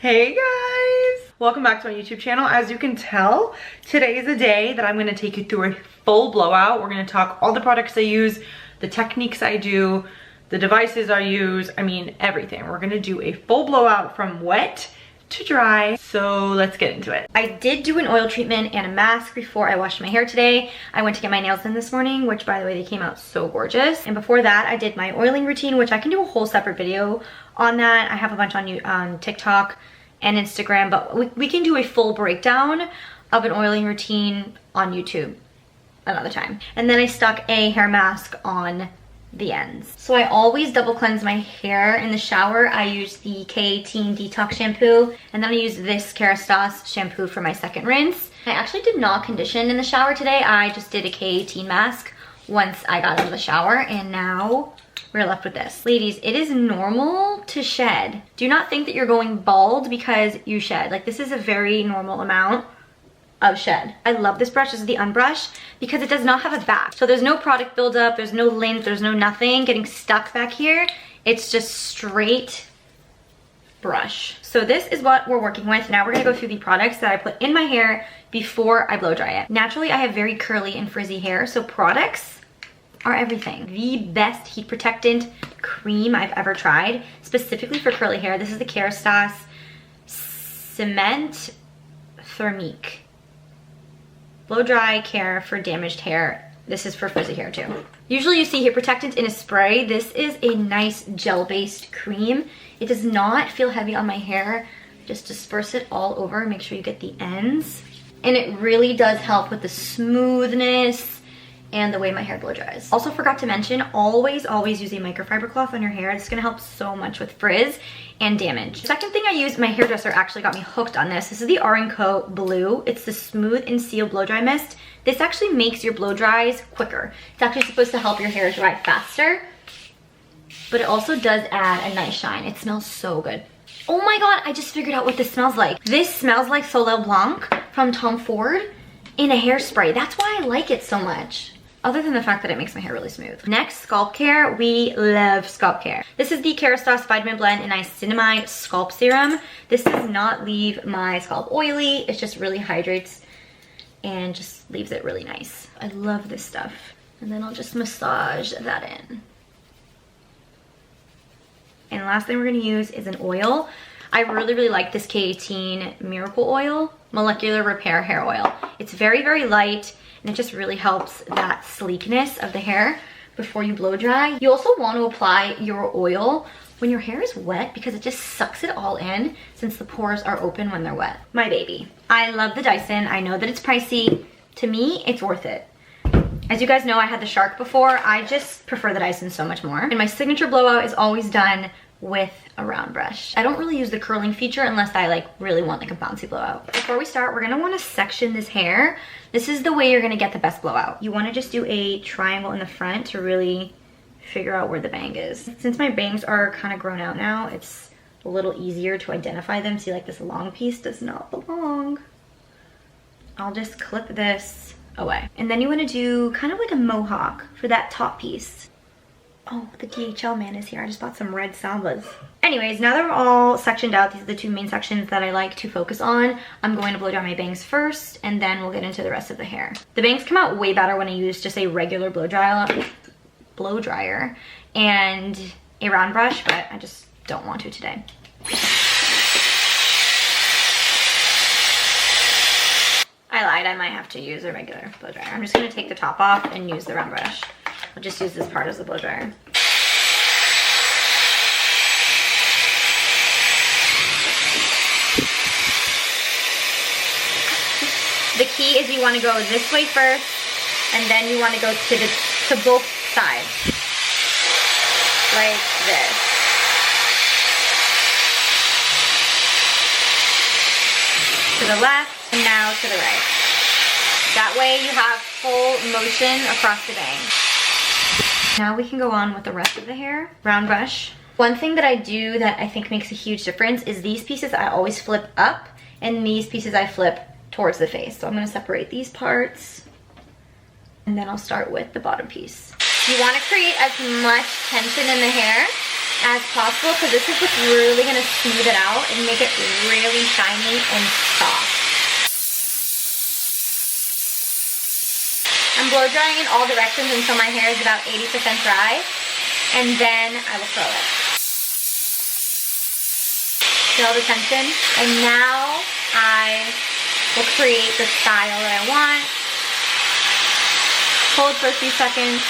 Hey guys! Welcome back to my YouTube channel. As you can tell, today is a day that I'm going to take you through a full blowout. We're going to talk all the products I use, the techniques I do, the devices I use, I mean everything. We're going to do a full blowout from wet to dry. So let's get into it. I did do an oil treatment and a mask before I washed my hair today. I went to get my nails done this morning, which by the way, they came out so gorgeous. And before that, I did my oiling routine, which I can do a whole separate video on that. I have a bunch on TikTok and Instagram, but we can do a full breakdown of an oiling routine on YouTube another time. And then I stuck a hair mask on the ends. So I always double cleanse my hair in the shower. I use the K18 detox shampoo, and then I use this Kerastase shampoo for my second rinse. I actually did not condition in the shower today. I just did a K18 mask once I got out of the shower, and now we're left with this. Ladies, it is normal to shed. Do not think that you're going bald because you shed. Like, this is a very normal amount of shed. I love this brush. This is the Unbrush because it does not have a back. So there's no product buildup, there's no lint, there's no nothing getting stuck back here. It's just straight brush. So this is what we're working with. Now we're gonna go through the products that I put in my hair before I blow dry it. Naturally, I have very curly and frizzy hair, so products are everything. The best heat protectant cream I've ever tried, specifically for curly hair. This is the Kerastase Cement Thermique Blow Dry Care for damaged hair. This is for frizzy hair too. Usually you see heat protectant in a spray. This is a nice gel-based cream. It does not feel heavy on my hair. Just disperse it all over, make sure you get the ends. And it really does help with the smoothness and the way my hair blow dries. Also forgot to mention, always use a microfiber cloth on your hair. It's gonna help so much with frizz and damage. Second thing I used, my hairdresser actually got me hooked on this. This is the R&Co Blue. It's the Smooth and Seal Blow Dry Mist. This actually makes your blow dries quicker. It's actually supposed to help your hair dry faster, but it also does add a nice shine. It smells so good. Oh my God, I just figured out what this smells like. This smells like Soleil Blanc from Tom Ford in a hairspray. That's why I like it so much, other than the fact that it makes my hair really smooth. Next, scalp care. We love scalp care. This is the Kerastase Vitamin Blend and Niacinamide Scalp Serum. This does not leave my scalp oily. It just really hydrates and just leaves it really nice. I love this stuff. And then I'll just massage that in. And the last thing we're gonna use is an oil. I really like this K18 Miracle Oil, Molecular Repair Hair Oil. It's very light, and it just really helps that sleekness of the hair before you blow dry. You also want to apply your oil when your hair is wet because it just sucks it all in since the pores are open when they're wet. My baby. I love the Dyson. I know that it's pricey. To me, it's worth it. As you guys know, I had the Shark before. I just prefer the Dyson so much more. And my signature blowout is always done with a round brush. I don't really use the curling feature unless I really want a bouncy blowout. Before we start, we're gonna wanna section this hair. This is the way you're gonna get the best blowout. You wanna just do a triangle in the front to really figure out where the bang is. Since my bangs are kind of grown out now, it's a little easier to identify them. See, like this long piece does not belong. I'll just clip this away. And then you wanna do kind of like a mohawk for that top piece. Oh, the DHL man is here. I just bought some red sambas. Anyways, now that we're all sectioned out, these are the two main sections that I like to focus on. I'm going to blow dry my bangs first, and then we'll get into the rest of the hair. The bangs come out way better when I use just a regular blow dryer and a round brush, but I just don't want to today. I lied, I might have to use a regular blow dryer. I'm just gonna take the top off and use the round brush. I'll just use this part as the blow dryer. The key is you want to go this way first, and then you want to go to both sides, like this. To the left, and now to the right. That way you have full motion across the bang. Now we can go on with the rest of the hair. Round brush. One thing that I do that I think makes a huge difference is these pieces I always flip up, and these pieces I flip towards the face. So I'm gonna separate these parts, and then I'll start with the bottom piece. You wanna create as much tension in the hair as possible because this is what's really going to smooth it out and make it really shiny and soft. I'm blow drying in all directions until my hair is about 80% dry, and then I will curl it. Feel the tension, and now I will create the style that I want. Hold for a few seconds.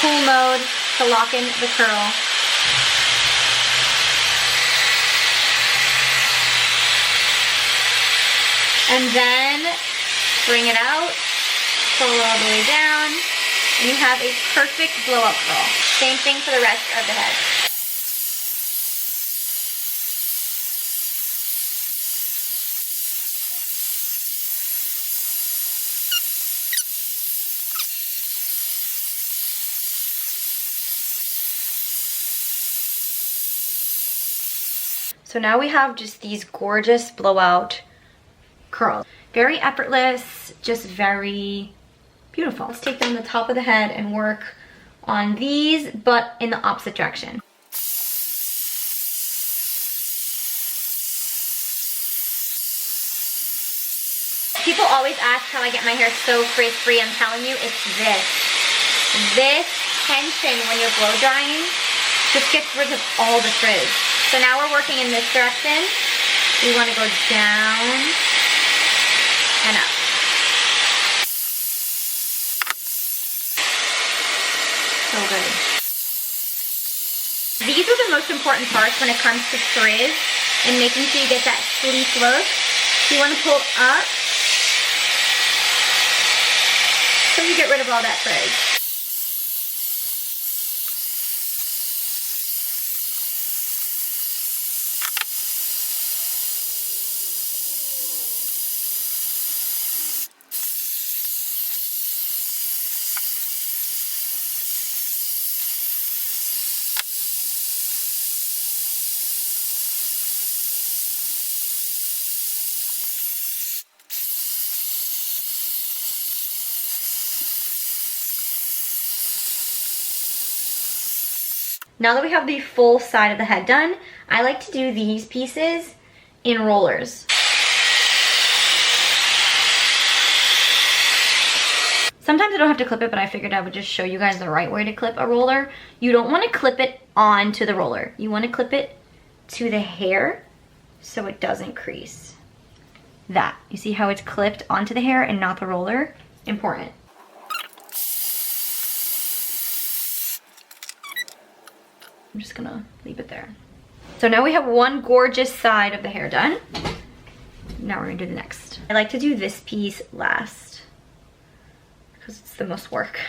Cool mode to lock in the curl. And then bring it out, pull all the way down, and you have a perfect blowout curl. Same thing for the rest of the head. So now we have just these gorgeous blowout curls. Very effortless, just very beautiful. Let's take them to the top of the head and work on these, but in the opposite direction. People always ask how I get my hair so frizz-free. I'm telling you, it's this. This tension when you're blow drying just gets rid of all the frizz. So now we're working in this direction. We want to go down and up. So good. These are the most important parts when it comes to frizz and making sure you get that sleek look. You want to pull up so you get rid of all that frizz. Now that we have the full side of the head done, I like to do these pieces in rollers. Sometimes I don't have to clip it, but I figured I would just show you guys the right way to clip a roller. You don't want to clip it onto the roller. You want to clip it to the hair so it doesn't crease. That. You see how it's clipped onto the hair and not the roller? Important. I'm just gonna leave it there. So now we have one gorgeous side of the hair done. Now we're gonna do the next. I like to do this piece last because it's the most work.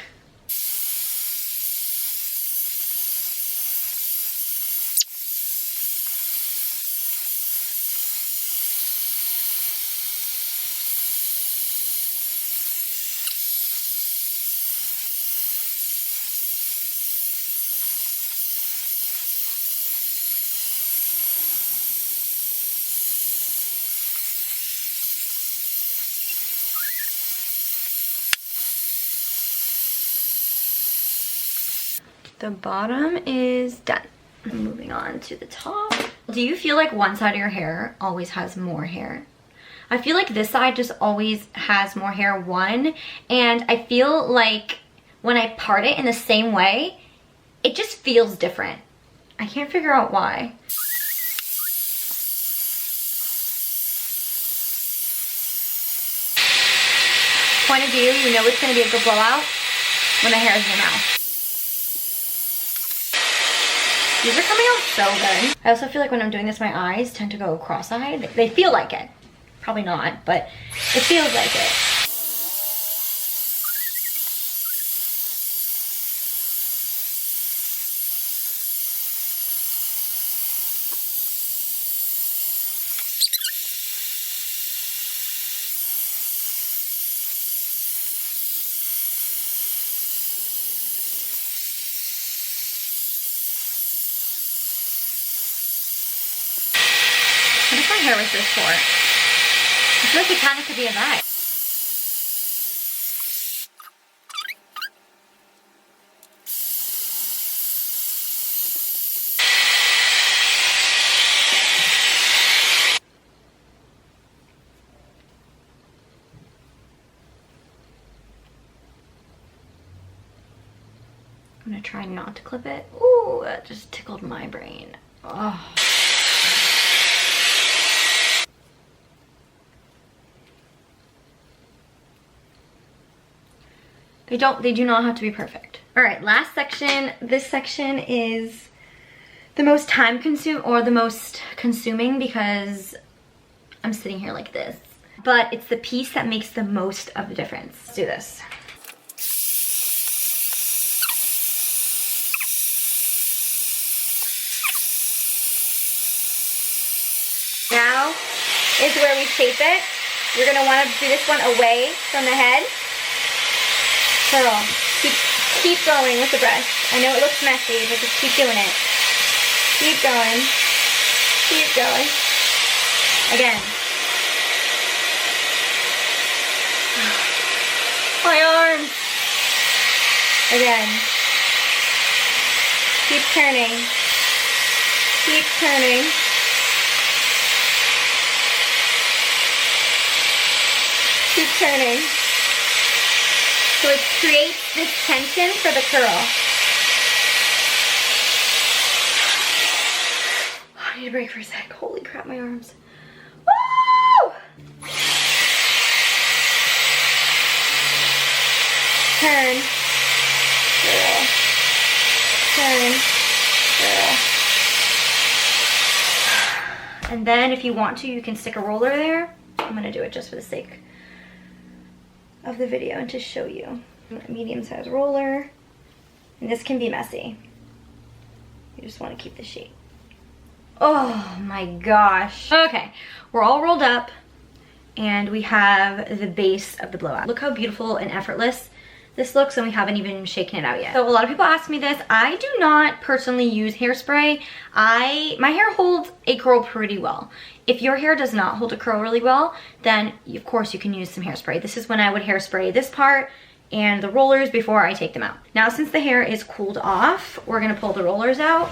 The bottom is done. Moving on to the top. Do you feel like one side of your hair always has more hair? I feel like this side just always has more hair, one, and I feel like when I part it in the same way, it just feels different. I can't figure out why. Point of view, you know it's gonna be a good blowout when the hair is in your mouth. These are coming out so good. I also feel like when I'm doing this, my eyes tend to go cross-eyed. They feel like it. Probably not, but it feels like it. What if my hair was this short? I feel like it kind of could be a vibe. I'm gonna try not to clip it. Ooh, that just tickled my brain. Oh. They do not have to be perfect. All right, last section. This section is the most the most consuming because I'm sitting here like this. But it's the piece that makes the most of the difference. Let's do this. Now is where we shape it. You're gonna wanna do this one away from the head. Curl. Keep going with the brush. I know it looks messy, but just keep doing it. Keep going. Keep going. Again. My arms. Again. Keep turning. Keep turning. Keep turning. So it creates this tension for the curl. I need a break for a sec. Holy crap, my arms. Woo! Turn. Curl. Turn. Curl. And then if you want to, you can stick a roller there. I'm gonna do it just for the sake of the video and to show you. A medium-sized roller. And this can be messy. You just want to keep the shape. Oh my gosh. Okay, we're all rolled up and we have the base of the blowout. Look how beautiful and effortless this looks, and we haven't even shaken it out yet. So a lot of people ask me this. I do not personally use hairspray. My hair holds a curl pretty well. If your hair does not hold a curl really well, then of course you can use some hairspray. This is when I would hairspray this part and the rollers before I take them out. Now since the hair is cooled off, we're gonna pull the rollers out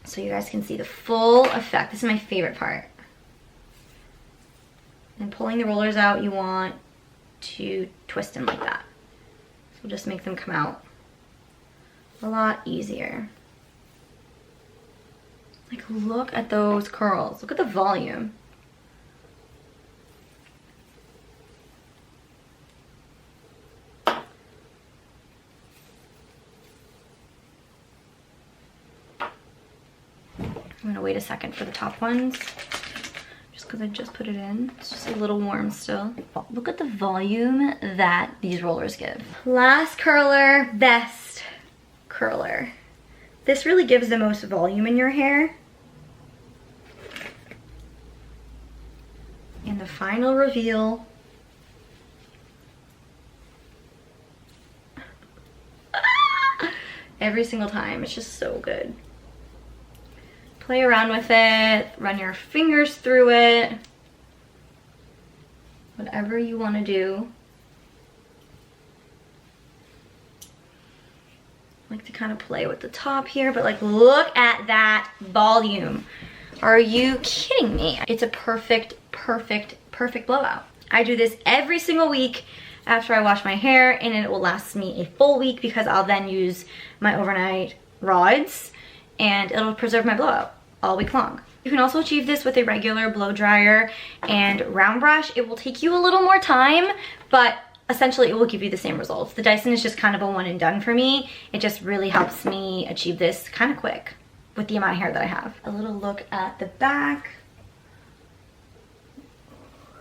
so you guys can see the full effect. This is my favorite part. And pulling the rollers out, you want to twist them like that. So we'll just make them come out a lot easier. Like, look at those curls. Look at the volume. I'm gonna wait a second for the top ones, just because I just put it in. It's just a little warm still. Look at the volume that these rollers give. Last curler, best curler. This really gives the most volume in your hair. And the final reveal. Every single time, it's just so good. Play around with it, run your fingers through it. Whatever you want to do. I like to kind of play with the top here, but like, look at that volume. Are you kidding me? It's a perfect, perfect, perfect blowout. I do this every single week after I wash my hair, and it will last me a full week because I'll then use my overnight rods and it'll preserve my blowout all week long. You can also achieve this with a regular blow dryer and round brush. It will take you a little more time, but essentially it will give you the same results. The Dyson is just kind of a one and done for me. It just really helps me achieve this kind of quick with the amount of hair that I have. A little look at the back.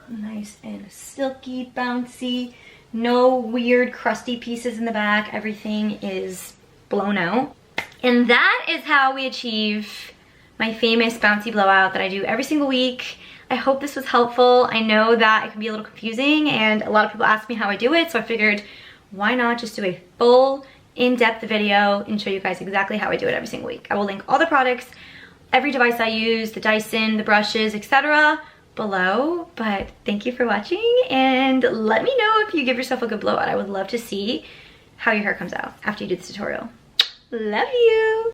Nice and silky, bouncy. No weird crusty pieces in the back. Everything is blown out. And that is how we achieve my famous bouncy blowout that I do every single week. I hope this was helpful. I know that it can be a little confusing and a lot of people ask me how I do it, so I figured why not just do a full in-depth video and show you guys exactly how I do it every single week. I will link all the products, every device I use, the Dyson, the brushes, etc. below. But thank you for watching, and let me know if you give yourself a good blowout. I would love to see how your hair comes out after you do this tutorial. Love you!